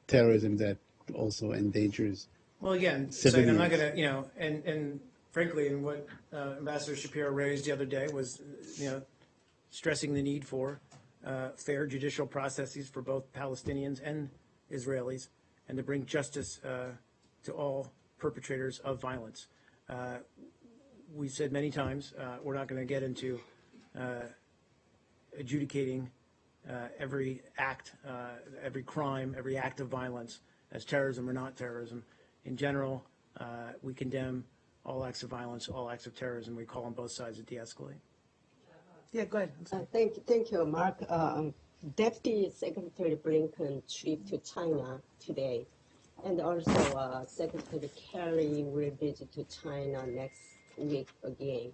terrorism that also endangers? Well, again, saying I'm not going to, and frankly, and what Ambassador Shapiro raised the other day was, stressing the need for fair judicial processes for both Palestinians and Israelis, and to bring justice to all perpetrators of violence. We've said many times we're not going to get into adjudicating every act, every crime, every act of violence as terrorism or not terrorism. In general, we condemn all acts of violence, all acts of terrorism. We call on both sides to de-escalate. Yeah, go ahead. Thank you, Mark. Deputy Secretary Blinken trip to China today, and also Secretary Kerry will visit to China next week again.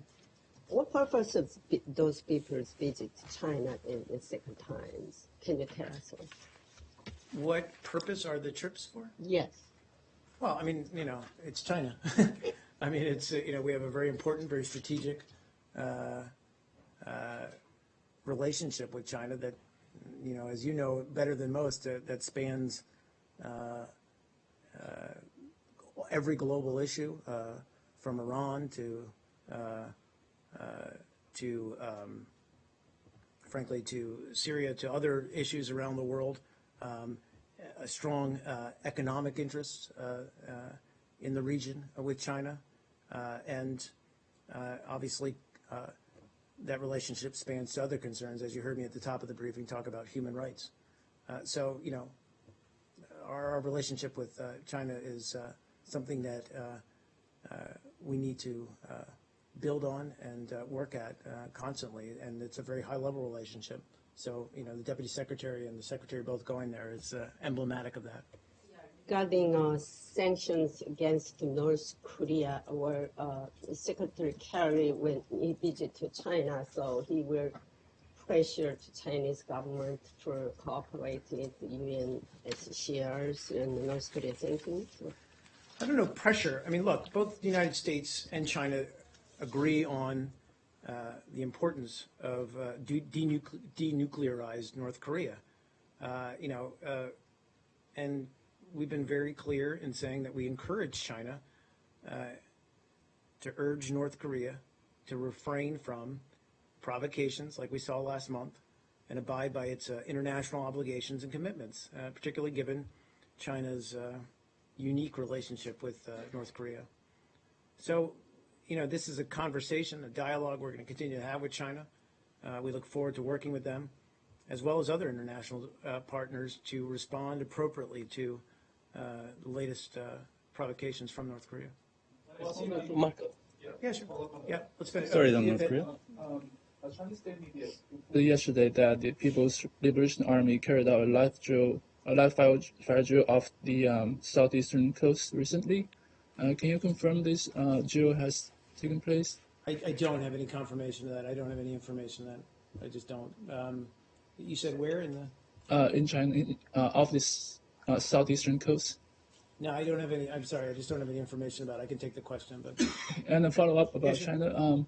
What purpose of those people's visit to China in the second times? Can you tell us? What purpose are the trips for? Yes. Well, I mean, it's China. I mean, it's, we have a very important, very strategic relationship with China that, as you know better than most, that spans every global issue, from Iran to frankly, to Syria, to other issues around the world. A strong economic interest in the region with China, and obviously that relationship spans to other concerns, as you heard me at the top of the briefing talk about human rights. So, our relationship with China is something that we need to build on and work at constantly, and it's a very high-level relationship. So, the Deputy Secretary and the Secretary both going there is emblematic of that. Regarding sanctions against North Korea, where Secretary Kerry, when he visited to China, so he will pressure the Chinese government for cooperating with the UNSCR's and North Korea sanctions. I don't know, pressure. I mean, look, both the United States and China agree on the importance of denuclearized North Korea. And we've been very clear in saying that we encourage China to urge North Korea to refrain from provocations like we saw last month and abide by its international obligations and commitments, particularly given China's unique relationship with North Korea. So, this is a conversation, a dialogue we're going to continue to have with China. We look forward to working with them, as well as other international partners, to respond appropriately to the latest provocations from North Korea. Mark. Yeah, sure. Yeah, let's finish. Sorry, on North Korea. Yesterday, that the People's Liberation Army carried out a live fire drill off the southeastern coast recently. Can you confirm this drill has taken place? I don't have any confirmation of that. I don't have any information of that. I just don't. You said where in the? In China, off this southeastern coast. No, I don't have any. I'm sorry, I just don't have any information about it. I can take the question, but. And a follow up about China.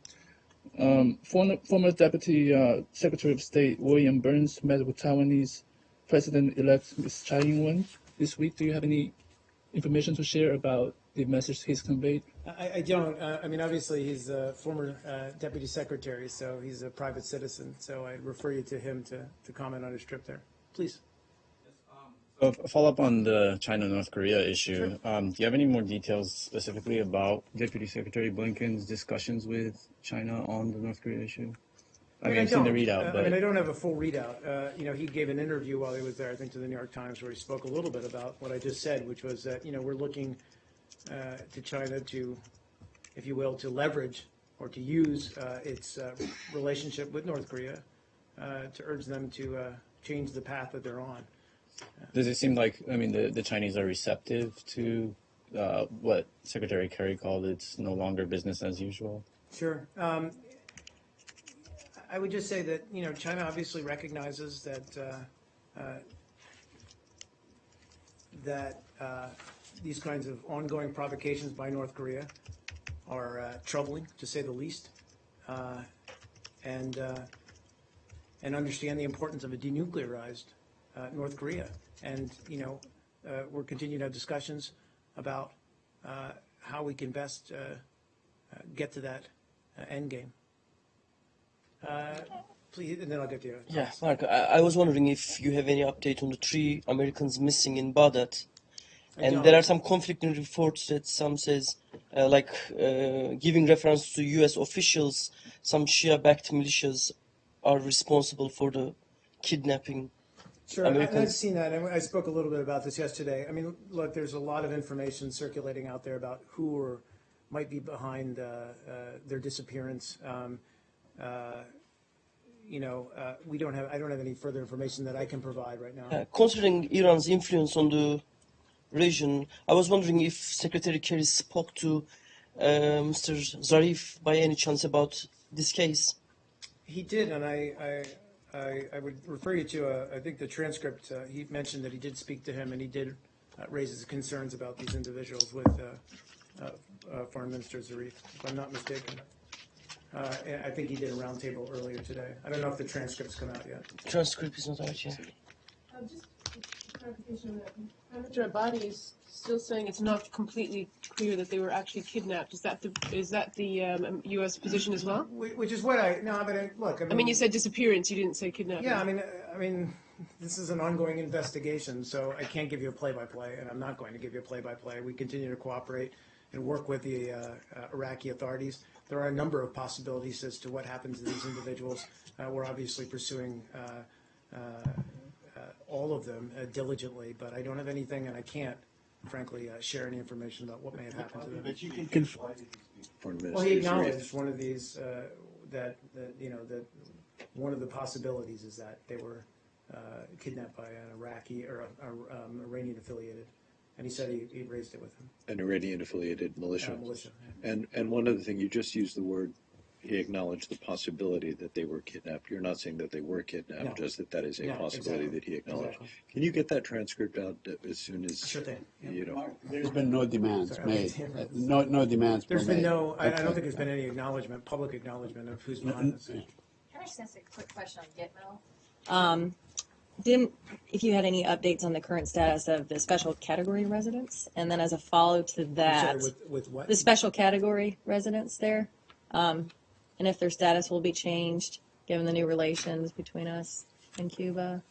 Former Deputy Secretary of State William Burns met with Taiwanese President-elect Ms. Tsai Ing-wen this week. Do you have any information to share about the message he's conveyed? I don't. I mean, obviously, he's a former Deputy Secretary, so he's a private citizen. So I refer you to him to comment on his trip there. Please. A follow-up on the China-North Korea issue. Sure. Do you have any more details specifically about Deputy Secretary Blinken's discussions with China on the North Korea issue? I mean, I've seen the readout, but... I don't have a full readout. He gave an interview while he was there, I think, to the New York Times, where he spoke a little bit about what I just said, which was that, we're looking to China to, if you will, to leverage or to use its relationship with North Korea to urge them to change the path that they're on. Does it seem like, the Chinese are receptive to what Secretary Kerry called it's no longer business as usual? Sure. I would just say that, China obviously recognizes that that these kinds of ongoing provocations by North Korea are troubling, to say the least, and understand the importance of a denuclearized North Korea. And, we're continuing to have discussions about how we can best get to that end game. Please, and then I'll get to you. Yeah, Mark, I was wondering if you have any update on the 3 Americans missing in Baghdad. And there are some conflicting reports that some says, giving reference to U.S. officials, some Shia-backed militias are responsible for the kidnapping. Sure, I've seen that, and I spoke a little bit about this yesterday. I mean, look, there's a lot of information circulating out there about who might be behind their disappearance. I don't have any further information that I can provide right now. Considering Iran's influence on the region, I was wondering if Secretary Kerry spoke to Mr. Zarif by any chance about this case. He did, and I would refer you to, I think, the transcript. He mentioned that he did speak to him, and he did raise his concerns about these individuals with Foreign Minister Zarif, if I'm not mistaken. I think he did a roundtable earlier today. I don't know if the transcript's come out yet. Transcript is not out yet. Just clarification on that. Mr. Abadi is still saying it's not completely clear that they were actually kidnapped. Is that the U.S. position as well? Which is what look. I mean, you said disappearance. You didn't say kidnapping. Yeah, I mean, this is an ongoing investigation, so I can't give you a play-by-play, and I'm not going to give you a play-by-play. We continue to cooperate and work with the Iraqi authorities. There are a number of possibilities as to what happens to these individuals. We're obviously pursuing all of them diligently, but I don't have anything, and I can't, frankly, share any information about what may have happened to them. But you can Well, he acknowledged one of these that one of the possibilities is that they were kidnapped by an Iraqi or Iranian affiliated. And he said he raised it with him. An Iranian-affiliated militia. Militia. Yeah. And one other thing, you just used the word, he acknowledged the possibility that they were kidnapped. You're not saying that they were kidnapped, No. just that is a No, possibility exactly. that he acknowledged. Exactly. Can you get that transcript out as soon as, Sure thing. Yeah. you know? There's been no demands Sorry, made. No demands There's were been made. no, I don't think there's been any acknowledgement, public acknowledgement of who's behind this. Can I just ask a quick question on Gitmo? If you had any updates on the current status of the special category residents, and then as a follow to that, Sorry, with what? the special category residents there, and if their status will be changed given the new relations between us and Cuba.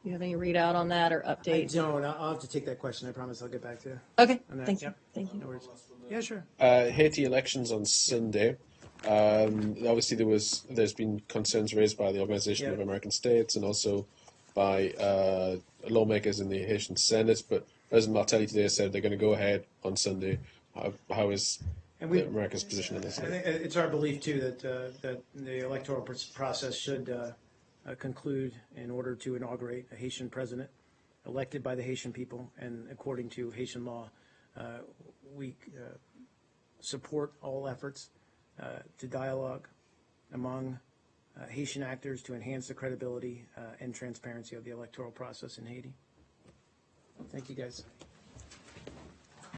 Do you have any readout on that or I update? don't. I'll have to take that question. I promise I'll get back to you. Okay, on that. thank you. Yep. Thank you. No worries. Yeah, sure. Haiti elections on Sunday. Obviously, there's been concerns raised by the Organization Yeah. of American States and also by lawmakers in the Haitian Senate. But President Martelly today said they're going to go ahead on Sunday. How is America's position on this? I think it's our belief too that the electoral process should conclude in order to inaugurate a Haitian president elected by the Haitian people and according to Haitian law. We support all efforts to dialogue among Haitian actors to enhance the credibility and transparency of the electoral process in Haiti. Thank you, guys.